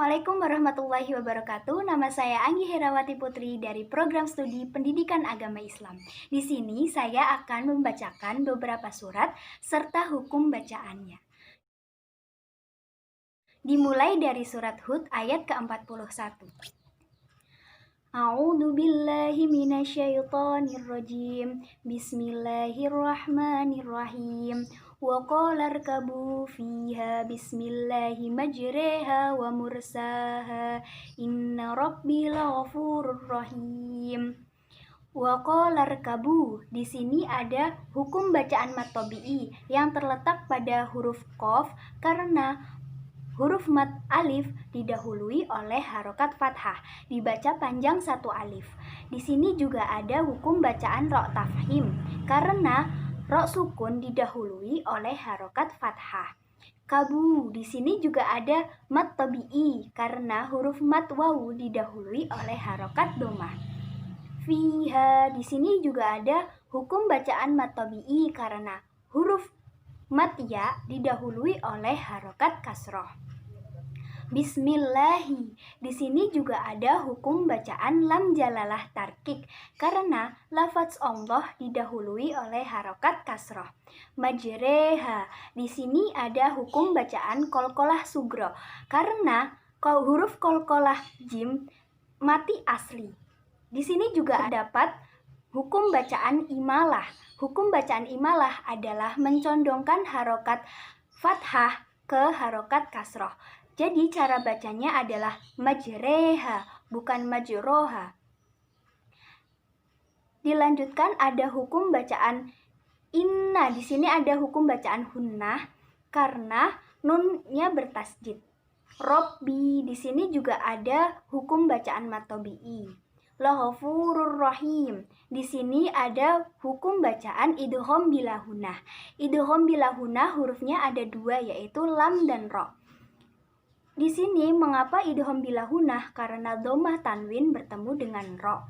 Assalamualaikum warahmatullahi wabarakatuh. Nama saya Anggi Herawati Putri dari Program Studi Pendidikan Agama Islam. Di sini saya akan membacakan beberapa surat serta hukum bacaannya. Dimulai dari surat Hud ayat ke-41. A'udzu billahi minasyaitonir rajim. Bismillahirrahmanirrahim. Wa qala irkabu fiha bismillahi majriha wa mursaha inna rabbi laghafurur rahim. Wa qala irkabu, di sini ada hukum bacaan mad tabi'i yang terletak pada huruf qaf karena huruf mad alif didahului oleh harokat fathah, dibaca panjang satu alif. Di sini juga ada hukum bacaan ro tafhim, karena ro sukun didahului oleh harokat fathah. Kabu, di sini juga ada mad tabi'i, karena huruf mad wawu didahului oleh harokat domah. Fiha, di sini juga ada hukum bacaan mad tabi'i, karena huruf mad ya didahului oleh harokat kasroh. Bismillahi, di sini juga ada hukum bacaan lam jalalah tarkik karena lafaz Allah didahului oleh harokat kasroh. Majreha, di sini ada hukum bacaan kolkolah sugro karena huruf kolkolah jim mati asli. Di sini juga dapat hukum bacaan imalah. Hukum bacaan imalah adalah mencondongkan harokat fathah ke harokat kasroh. Jadi cara bacanya adalah majreha, bukan majroha. Dilanjutkan ada hukum bacaan inna. Di sini ada hukum bacaan hunnah karena nunnya bertasjid. Robbi, di sini juga ada hukum bacaan mad tabi'i. Laghafurur rahim. Di sini ada hukum bacaan idgham bila hunah. Idgham bila hunah hurufnya ada dua, yaitu lam dan ro. Di sini mengapa idgham bila hunah? Karena dhammah tanwin bertemu dengan ro.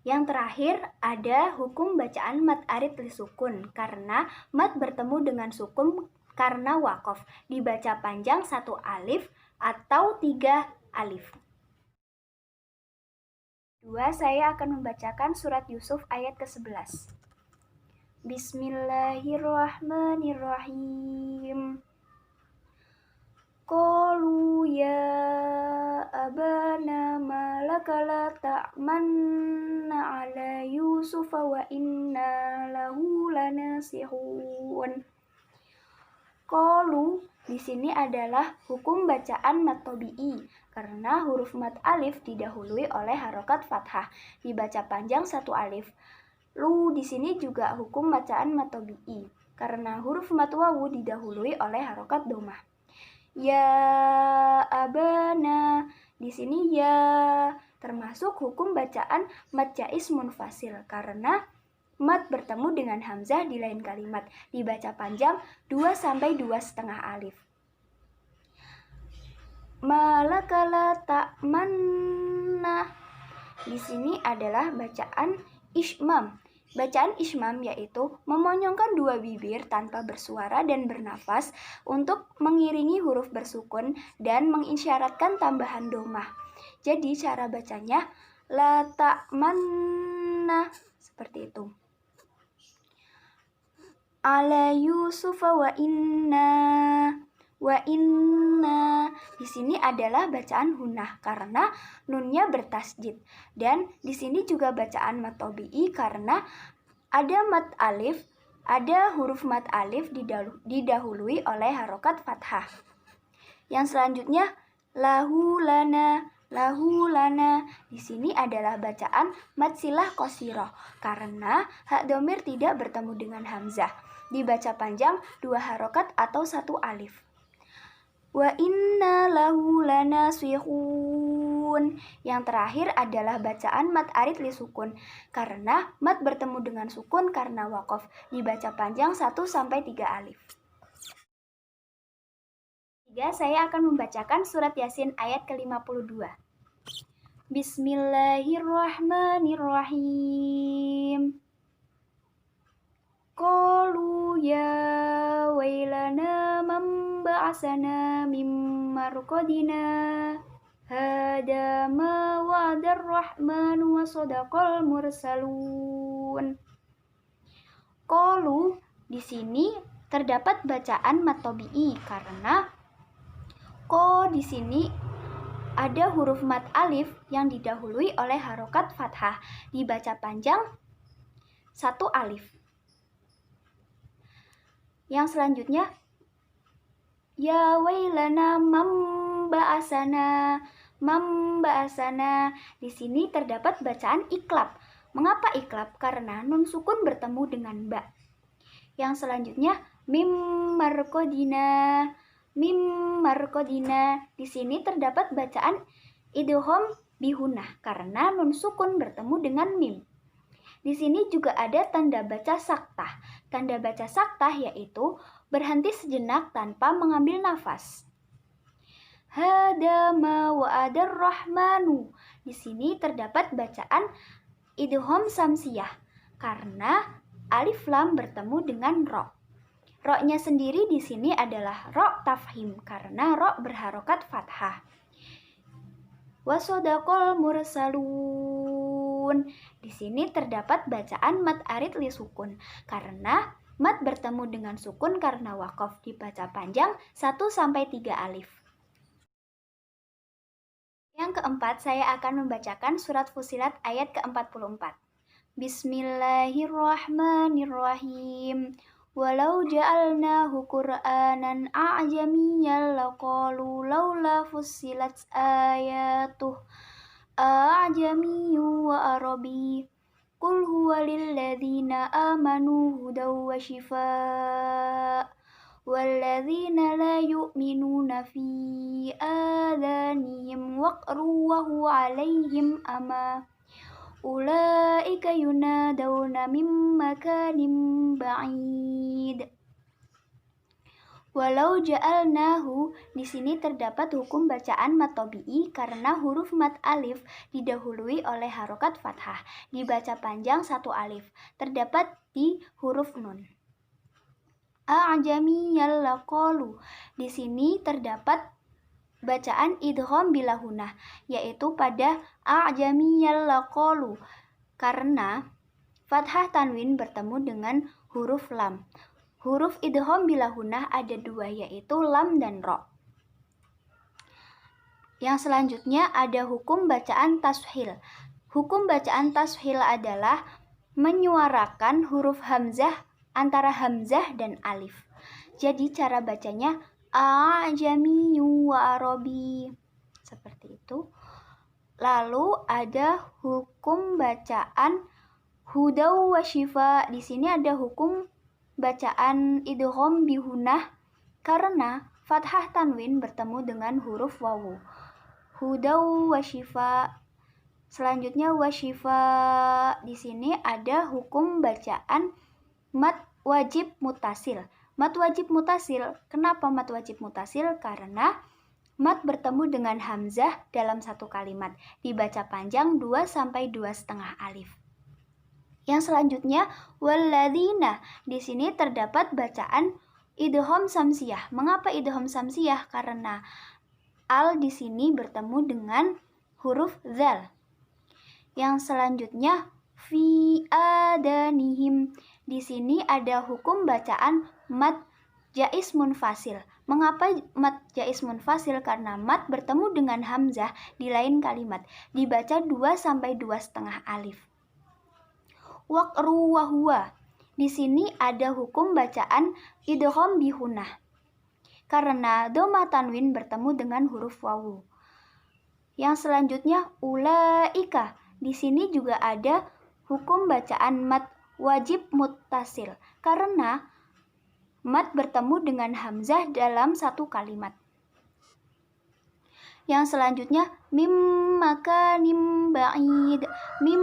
Yang terakhir ada hukum bacaan mad arid li sukun karena mad bertemu dengan sukun karena waqaf, dibaca panjang satu alif atau 3 alif. Saya akan membacakan surat Yusuf ayat ke-11. Bismillahirrahmanirrahim. Qalu ya abana malaka la ta'manna ala Yusuf wa inna lahu lanasihun. Qalu, di sini adalah hukum bacaan mad tabi'i karena huruf mad alif didahului oleh harokat fathah, dibaca panjang satu alif. Lu, di sini juga hukum bacaan mad tabi'i karena huruf mad wawu didahului oleh harokat domah. Ya abana, di sini ya termasuk hukum bacaan mad jaiz munfasil karena mad bertemu dengan hamzah di lain kalimat, dibaca panjang 2 sampai 2,5 alif. Malakala ta'manna, di sini adalah bacaan ismam. Bacaan ismam yaitu memonyongkan dua bibir tanpa bersuara dan bernafas untuk mengiringi huruf bersukun dan mengisyaratkan tambahan domah. Jadi cara bacanya la ta'manna seperti itu. Ala Yusuf wa inna. Di sini adalah bacaan hunah karena nunnya bertasjid, dan di sini juga bacaan mad tabi'i karena ada mad alif, ada huruf mad alif didahului oleh harokat fathah. Yang selanjutnya lahu lana. Di sini adalah bacaan mad silah qasirah karena hak domir tidak bertemu dengan hamzah, dibaca panjang 2 harokat atau 1 alif. Wa inna lahu lanasihun. Yang terakhir adalah bacaan mad arid li sukun karena mad bertemu dengan sukun karena waqaf, dibaca panjang 1 sampai 3 alif. Saya akan membacakan surat Yasin ayat ke-52. Bismillahirrahmanirrahim. Qalu ya wailana man ba'asana mim marqadina hada ma wa'adar rahmanu wa sadaqal mursalun. Qalu di sini terdapat bacaan mad tabi'i karena ko di sini ada huruf mad alif yang didahului oleh harokat fathah, dibaca panjang satu alif. Yang selanjutnya ya wailana mamba'asana. Di sini terdapat bacaan iklab. Mengapa iklab? Karena nun sukun bertemu dengan ba. Yang selanjutnya mim marqadina. Di sini terdapat bacaan idgham bihunah karena nun sukun bertemu dengan mim. Di sini juga ada tanda baca saktah. Tanda baca saktah yaitu berhenti sejenak tanpa mengambil nafas. Hada ma wa'adar rahmanu. Di sini terdapat bacaan idgham samsiyah karena alif lam bertemu dengan ro. Ro-nya sendiri di sini adalah ro tafhim karena ro berharokat fathah. Wasodaqal mursalun. Di sini terdapat bacaan mad arid li sukun karena mad bertemu dengan sukun karena waqaf, dibaca panjang 1-3 alif. Yang keempat, saya akan membacakan surat Fussilat ayat ke-44. Bismillahirrahmanirrahim. Walau ja'alnahu Qur'anan a'jamiyyan laqalu laula fussilat ayatuh a'jamiyyu wa arabi. Qul huwa lilladzina amanu hudaw wa shifaa walladzina la yu'minuna fi adanihim waqru wa huwa 'alaihim ama. Ulaika yunadawna min makanin ba'id. Walau ja'alnahu, di sini terdapat hukum bacaan mad tabi'i karena huruf mad alif didahului oleh harokat fathah, dibaca panjang 1 alif, terdapat di huruf nun. A'jamiyyal laqalu, di sini terdapat bacaan idgham bilahunah, yaitu pada a'jamiyyal laqalu karena fathah tanwin bertemu dengan huruf lam. Huruf idgham bilahunah ada 2, yaitu lam dan ro. Yang selanjutnya ada hukum bacaan tashil. Hukum bacaan tashil adalah menyuarakan huruf hamzah antara hamzah dan alif. Jadi cara bacanya a'jamiyyu wa arabi. Seperti itu. Lalu ada hukum bacaan hudaw wa shifa. Di sini ada hukum bacaan idgham bihunah karena fathah tanwin bertemu dengan huruf wawu. Hudaw wa shifa. Selanjutnya wa shifa. Di sini ada hukum bacaan mad wajib mutasil. Mad wajib mutasil. Kenapa mad wajib mutasil? Karena mad bertemu dengan hamzah dalam satu kalimat, dibaca panjang 2-2,5 alif. Yang selanjutnya walladzina. Di sini terdapat bacaan idgham samsiyah. Mengapa idgham samsiyah? Karena al di sini bertemu dengan huruf zal. Yang selanjutnya fi adanihim. Di sini ada hukum bacaan mad jaiz munfasil. Mengapa mad jaiz munfasil? Karena mad bertemu dengan hamzah di lain kalimat, dibaca 2-2,5 alif. Waqru wa huwa. Di sini ada hukum bacaan idgham bihunah karena dhamma tanwin bertemu dengan huruf wawu. Yang selanjutnya ulaika. Di sini juga ada hukum bacaan mad wajib muttasil karena mad bertemu dengan hamzah dalam satu kalimat. Yang selanjutnya mim makanin ba'id. Mim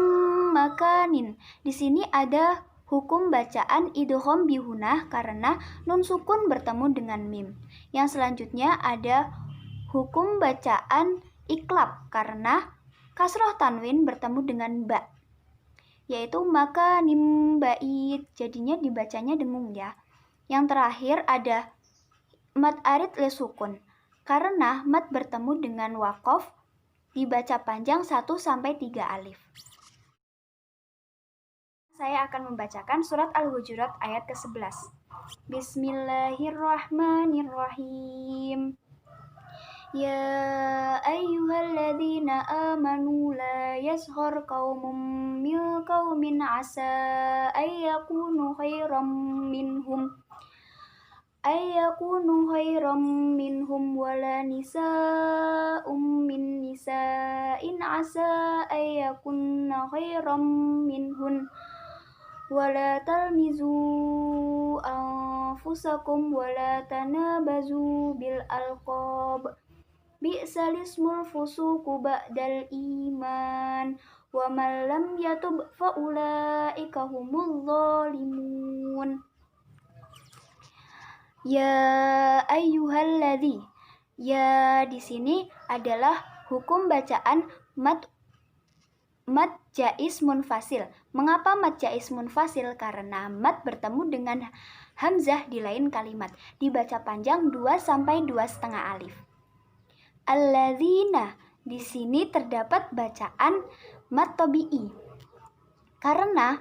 makanin. Di sini ada hukum bacaan idgham bihunah karena nun sukun bertemu dengan mim. Yang selanjutnya ada hukum bacaan iklab karena kasroh tanwin bertemu dengan ba, yaitu makanin ba'id. Jadinya dibacanya dengung ya. Yang terakhir ada mad arid li sukun. Karena mad bertemu dengan wakof dibaca panjang 1-3 alif. Saya akan membacakan surat Al-Hujurat ayat ke-11. Bismillahirrahmanirrahim. Ya ayyuhalladzina amanu la yasghar qaumun min qaumin asa ayyakunu khairam minhum wala nisa'um min nisa'in asa ayyakunna khairam minhun wala talmizu anfusakum wala tanabazu bil alqab bi'sal ismul fusuqu ba'dal iman wa man lam yatub fa ulaika humul zalimun. Ya ayyuhalladzi. Ya di sini adalah hukum bacaan mad jaiz munfasil. Mengapa mad jaiz munfasil? Karena mad bertemu dengan hamzah di lain kalimat. Dibaca panjang 2-2,5 alif. Alladzina. Di sini terdapat bacaan mad tabi'i. Karena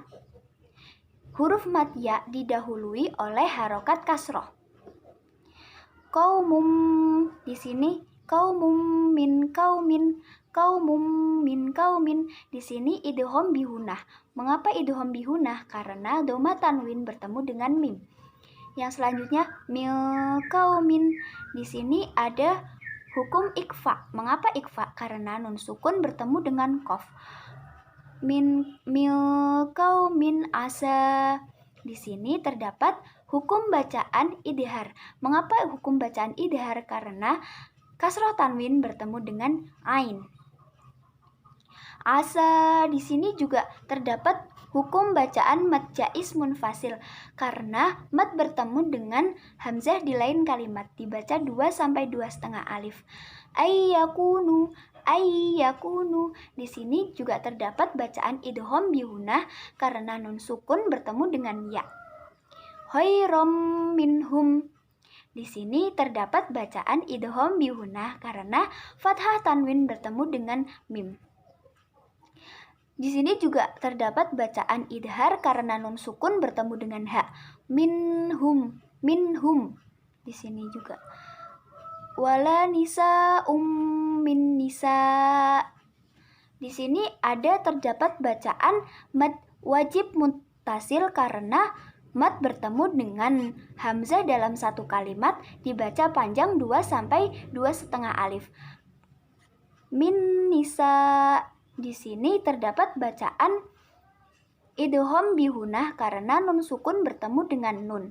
huruf mad ya didahului oleh harokat kasroh. Qaumum di sini qaumum min qaumin di sini idgham bihunah. Mengapa idgham bihunah? Karena dhamma tanwin bertemu dengan mim. Yang selanjutnya mil qaumin di sini ada hukum ikfa. Mengapa ikfa? Karena nun sukun bertemu dengan qaf. Mil qaumin asa. Di sini terdapat hukum bacaan idhar. Mengapa hukum bacaan idhar? Karena kasroh tanwin bertemu dengan ain. Asa di sini juga terdapat hukum bacaan mad jaiz munfasil karena mad bertemu dengan hamzah di lain kalimat dibaca 2-2,5 alif. Ayyakunu di sini juga terdapat bacaan idgham bihunah karena nun sukun bertemu dengan ya. Khairam minhum. Di sini terdapat bacaan idgham bihunah karena fathah tanwin bertemu dengan mim. Di sini juga terdapat bacaan idhar karena nun sukun bertemu dengan ha. Minhum. Di sini juga. Wala nisa'um min nisa. Di sini ada terdapat bacaan mad wajib muttasil karena mad bertemu dengan hamzah dalam satu kalimat dibaca panjang 2-2,5 alif. Min nisa. Di sini terdapat bacaan idgham bihunah karena nun sukun bertemu dengan nun.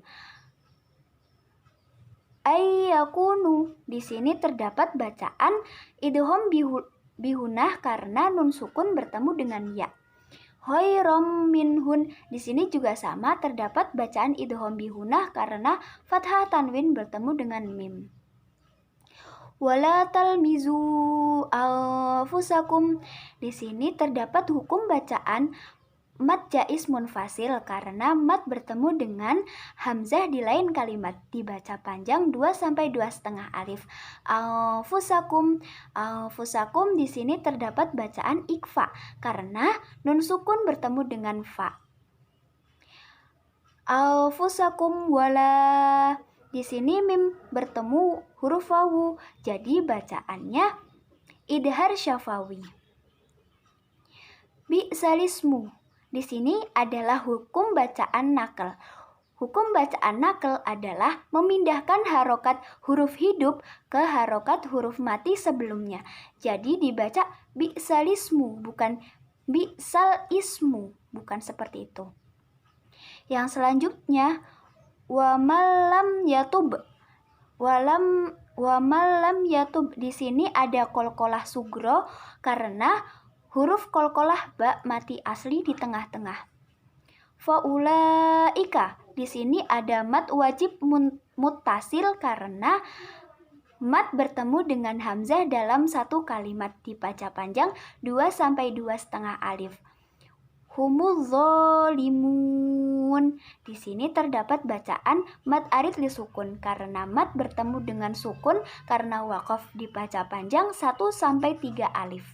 Ayyakunu. Di sini terdapat bacaan idgham bihunah karena nun sukun bertemu dengan ya. Khairam minhun. Di sini juga sama terdapat bacaan idgham bihunah karena fathah tanwin bertemu dengan mim. Wala talmizu anfusakum. Di sini terdapat hukum bacaan mad jaiz munfasil karena mad bertemu dengan hamzah di lain kalimat dibaca panjang 2-2,5 alif. Anfusakum di sini terdapat bacaan ikfa karena nun sukun bertemu dengan fa. Anfusakum wala. Di sini mim bertemu huruf wawu, jadi bacaannya idhar syafawi. Bi'salismu. Di sini adalah hukum bacaan nakal. Hukum bacaan nakal adalah memindahkan harokat huruf hidup ke harokat huruf mati sebelumnya. Jadi dibaca bi'salismu, bukan bi'sal ismu, bukan seperti itu. Yang selanjutnya wa malam yatub. Di sini ada qalqalah sugro karena huruf qalqalah ba mati asli di tengah-tengah. Faulaika. Di sini ada mad wajib muttasil karena mad bertemu dengan hamzah dalam satu kalimat dibaca panjang 2-2,5 alif. Humuz zalimun. ya'lamun. Di sini terdapat bacaan mad arid li sukun karena mad bertemu dengan sukun karena waqaf dibaca panjang 1 sampai 3 alif.